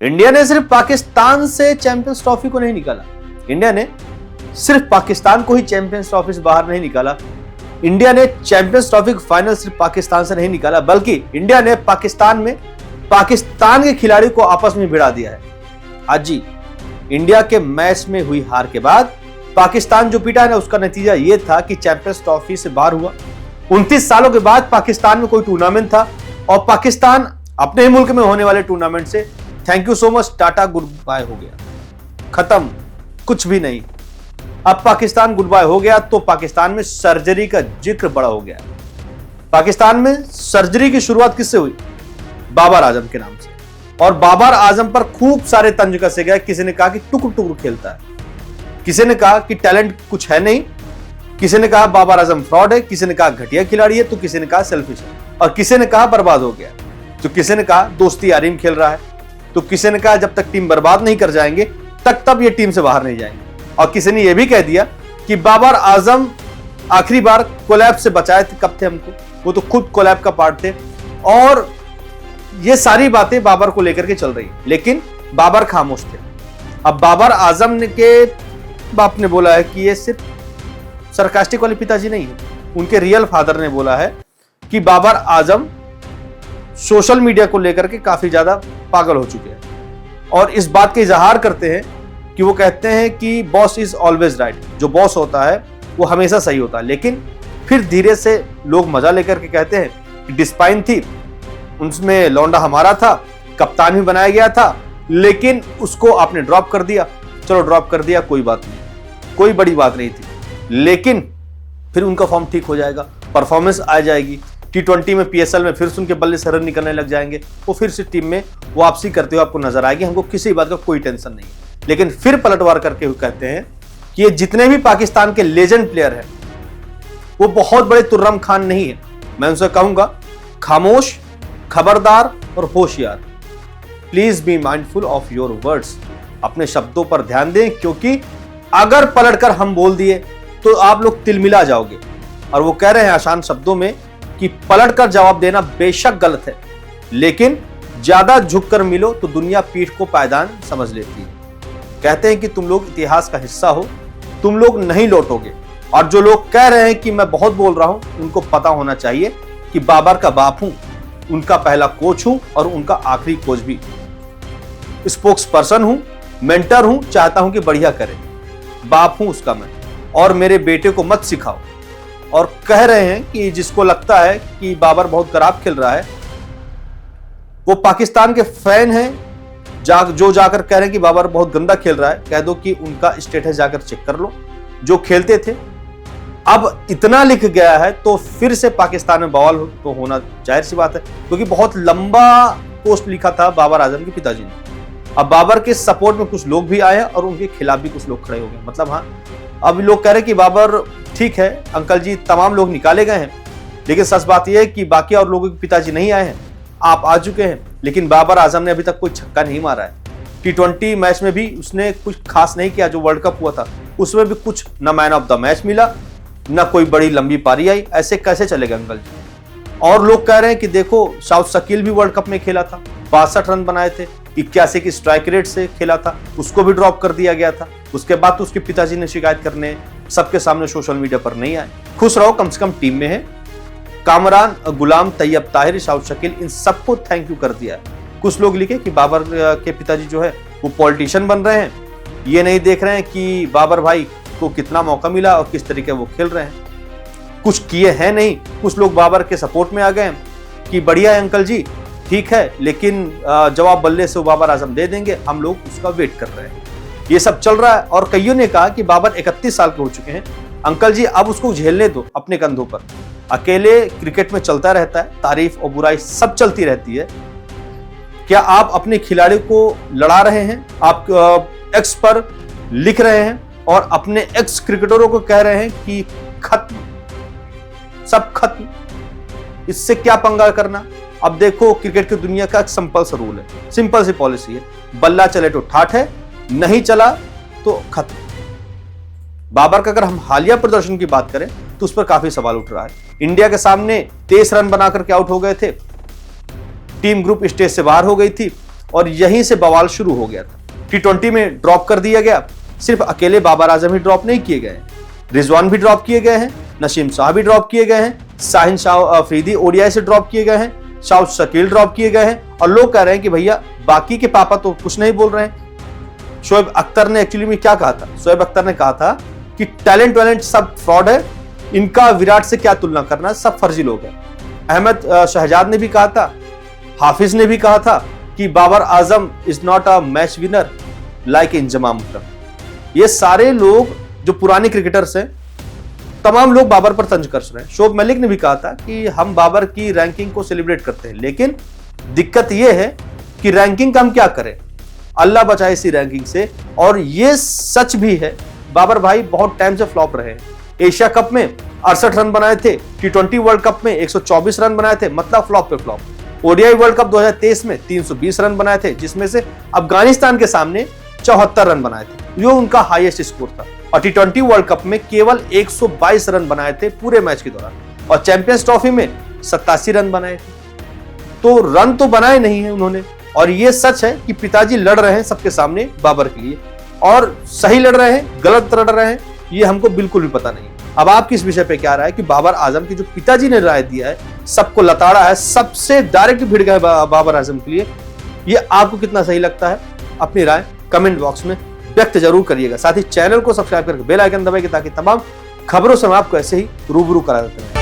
India ने सिर्फ पाकिस्तान से चैंपियंस ट्रॉफी को नहीं निकाला, इंडिया ने सिर्फ पाकिस्तान को ही चैंपियंस ट्रॉफी से बाहर नहीं निकाला, इंडिया ने चैंपियंस ट्रॉफी फाइनल सिर्फ पाकिस्तान से नहीं निकाला, बल्कि इंडिया ने पाकिस्तान में पाकिस्तान के खिलाड़ियों को आपस में भिड़ा दिया है। आज जी इंडिया के मैच में हुई हार के बाद पाकिस्तान जो पीटा है ना, उसका नतीजा यह था कि चैंपियंस ट्रॉफी से बाहर हुआ। 29 सालों के बाद पाकिस्तान में कोई टूर्नामेंट था और पाकिस्तान अपने ही मुल्क में होने वाले टूर्नामेंट से thank you so much tata goodbye हो गया, खत्म, कुछ भी नहीं। अब पाकिस्तान गुड बाय हो गया तो पाकिस्तान में सर्जरी का जिक्र बड़ा हो गया। पाकिस्तान में सर्जरी की शुरुआत किससे हुई? बाबर आजम के नाम से। और बाबर आजम पर खूब सारे तंज कसे गए। किसी ने कहा कि टुकड़ टुकड़ खेलता है, किसी ने कहा कि टैलेंट कुछ है नहीं, किसी ने कहा बाबर आजम फ्रॉड है, किसी ने कहा घटिया खिलाड़ी है, तो किसी ने कहा सेल्फिश है, और किसी ने कहा बर्बाद हो गया, तो किसी ने कहा दोस्ती यारी में खेल रहा है, तो किसी ने कहा जब तक टीम बर्बाद नहीं कर जाएंगे तब ये टीम से बाहर नहीं जाएंगे, और किसी ने यह भी कह दिया कि बाबर आजम आखिरी बार कोलैब से बचाए थे, कब थे हमको, वो तो खुद कोलैब का पार्ट थे। और ये सारी बातें बाबर को लेकर के चल रही, लेकिन बाबर खामोश थे। अब बाबर आजम के बाप ने बोला है कि ये सिर्फ सरकास्टिक वाले पिताजी नहीं है, उनके रियल फादर ने बोला है कि बाबर आजम सोशल मीडिया को लेकर के काफी ज्यादा पागल हो चुके हैं, और इस बात का इजहार करते हैं कि वो कहते हैं कि बॉस इज ऑलवेज राइट, जो बॉस होता है वो हमेशा सही होता है। लेकिन फिर धीरे से लोग मजा लेकर के कहते हैं कि डिस्पाइन थी, उसमें लौंडा हमारा था, कप्तान भी बनाया गया था, लेकिन उसको आपने ड्रॉप कर दिया। चलो ड्रॉप कर दिया, कोई बात नहीं, कोई बड़ी बात नहीं थी, लेकिन फिर उनका फॉर्म ठीक हो जाएगा, परफॉर्मेंस आ जाएगी, T20 में PSL में फिर से उनके बल्ले से रन निकलने लग जाएंगे, वो फिर से टीम में वापसी करते हुए आपको नजर आएगी, हमको किसी बात का कोई टेंशन नहीं। लेकिन फिर पलटवार करके हुए कहते हैं कि ये जितने भी पाकिस्तान के लेजेंड प्लेयर हैं वो बहुत बड़े तुर्रम खान नहीं है। मैं उनसे कहूंगा खामोश, खबरदार और होशियार। Please be mindful of your words, अपने शब्दों पर ध्यान दें, क्योंकि अगर पलटकर हम बोल दिए तो आप लोग तिलमिला जाओगे। और वो कह रहे हैं आसान शब्दों में कि पलटकर जवाब देना बेशक गलत है, लेकिन ज्यादा झुककर मिलो तो दुनिया पीठ को पायदान समझ लेती है। कहते हैं कि तुम लोग इतिहास का हिस्सा हो, तुम लोग नहीं लौटोगे। और जो लोग कह रहे हैं कि मैं बहुत बोल रहा हूं, उनको पता होना चाहिए कि बाबर का बाप हूं, उनका पहला कोच हूं और उनका आखिरी कोच भी, स्पोक्स पर्सन हूं, मेंटर हूं, चाहता हूं कि बढ़िया करे, बाप हूं उसका मैं। और मेरे बेटे को मत सिखाओ। और कह रहे हैं कि जिसको लगता है कि बाबर बहुत खराब खेल रहा है, वो पाकिस्तान के फैन हैं जो जाकर कह रहे हैं कि बाबर बहुत गंदा खेल रहा है, कह दो कि उनका स्टेटस जाकर चेक कर लो, जो खेलते थे। अब इतना लिख गया है तो फिर से पाकिस्तान में बवाल तो होना जाहिर सी बात है, क्योंकि बहुत लंबा पोस्ट लिखा था बाबर आजम के पिताजी ने। अब बाबर के सपोर्ट में कुछ लोग भी आए हैं और उनके खिलाफ भी कुछ लोग खड़े हो गए। मतलब हाँ, अब लोग कह रहे हैं कि बाबर ठीक है अंकल जी, तमाम लोग निकाले गए हैं, लेकिन सच बात यह है कि बाकी और लोगों के पिताजी नहीं आए हैं, आप आ चुके हैं, लेकिन बाबर आजम ने अभी तक कोई छक्का नहीं मारा है। T20 मैच में भी उसने कुछ खास नहीं किया, जो वर्ल्ड कप हुआ था उसमें भी कुछ न मैन ऑफ द मैच मिला, न कोई बड़ी लंबी पारी आई। ऐसे कैसे चलेगा अंकल जी? और लोग कह रहे हैं कि देखो शाउद शकील भी वर्ल्ड कप में खेला था, 62 रन बनाए थे, 81 की स्ट्राइक रेट से खेला था, उसको भी ड्रॉप कर दिया गया था। उसके बाद तो उसके पिताजी ने शिकायत करने सबके सामने सोशल मीडिया पर नहीं आए। खुश रहो, कम से कम टीम में है। कामरान, गुलाम, तैयब ताहिर, शाउद शकील, इन सबको थैंक यू कर दिया है। कुछ लोग लिखे कि बाबर के पिताजी जो है वो पॉलिटिशियन बन रहे हैं, ये नहीं देख रहे हैं कि बाबर भाई को कितना मौका मिला और किस तरीके वो खेल रहे हैं, कुछ किए हैं नहीं। कुछ लोग बाबर के सपोर्ट में आ गए कि बढ़िया है अंकल जी, ठीक है, लेकिन जवाब बल्ले से बाबर आजम दे देंगे, हम लोग उसका वेट कर रहे हैं। ये सब चल रहा है। और कईयों ने कहा कि बाबर 31 साल के हो चुके हैं, अंकल जी अब उसको झेलने दो अपने कंधों पर। अकेले क्रिकेट में चलता रहता है, तारीफ और बुराई सब चलती रहती है। क्या आप अपने खिलाड़ी को लड़ा रहे हैं? आप एक्स पर लिख रहे हैं और अपने एक्स क्रिकेटरों को कह रहे हैं कि खत्म, सब खत्म, इससे क्या पंगा करना। अब देखो क्रिकेट की दुनिया का एक सिंपल सा रूल है, सिंपल सी पॉलिसी है, बल्ला चले तो ठाठ है, नहीं चला तो खत्म। बाबर का अगर हम हालिया प्रदर्शन की बात करें तो उस पर काफी सवाल उठ रहा है। इंडिया के सामने 23 रन बनाकर के आउट हो गए थे, टीम ग्रुप स्टेज से बाहर हो गई थी, और यहीं से बवाल शुरू हो गया था। T20 में ड्रॉप कर दिया गया, सिर्फ अकेले बाबर आजम ही ड्रॉप नहीं किए गए, रिजवान भी ड्रॉप किए गए हैं, नसीम शाह भी ड्रॉप किए गए हैं, शाहिन शाह अफरीदी ओडीआई से ड्रॉप किए गए हैं, शाह शकील ड्रॉप किए गए हैं, और लोग कह रहे हैं कि भैया बाकी के पापा तो कुछ नहीं बोल रहे हैं। शोएब अख्तर ने एक्चुअली में क्या कहा था? शोएब अख्तर ने कहा था कि टैलेंट सब फ्रॉड है, इनका विराट से क्या तुलना करना, सब फर्जी लोग हैं। अहमद शहजाद ने भी कहा था, हाफिज ने भी कहा था कि Babar Azam is not a match winner like Inzamam Akram. ये सारे लोग जो पुराने क्रिकेटर्स हैं, तमाम लोग बाबर पर तंज कस रहे हैं। शोएब मलिक ने भी कहा था कि हम बाबर की रैंकिंग को सेलिब्रेट करते हैं, लेकिन दिक्कत यह है कि रैंकिंग का हम क्या करें, अल्लाह बचाए इसी रैंकिंग से। और ये सच भी है, बाबर भाई बहुत टाइम से फ्लॉप रहे हैं। एशिया कप में 68 रन बनाए थे, T20 वर्ल्ड कप में 124 रन बनाए थे, मतलब फ्लॉप पे फ्लॉप। ओडीआई वर्ल्ड कप 2023 में 320 रन बनाए थे, जिसमें से अफगानिस्तान के सामने 74 रन बनाए थे, जो उनका हाईएस्ट स्कोर था। और T20 वर्ल्ड कप में केवल 122 रन बनाए थे पूरे मैच के दौरान, और चैंपियंस ट्रॉफी में 87 रन बनाए थे। तो रन तो बनाए नहीं है उन्होंने। और ये सच है कि पिताजी लड़ रहे हैं सबके सामने बाबर के लिए, और सही लड़ रहे हैं गलत लड़ रहे हैं ये हमको बिल्कुल भी पता नहीं। अब आपकी इस विषय पे क्या राय है कि बाबर आजम की जो पिताजी ने राय दिया है, सबको लताड़ा है, सबसे डायरेक्ट भिड़ गए बाबर आजम के लिए, ये आपको कितना सही लगता है? अपनी राय कमेंट बॉक्स में व्यक्त जरूर करिएगा। साथ ही चैनल को सब्सक्राइब करके बेल आइकन दबाइए ताकि तमाम खबरों से हम आपको ऐसे ही रूबरू करा देते हैं।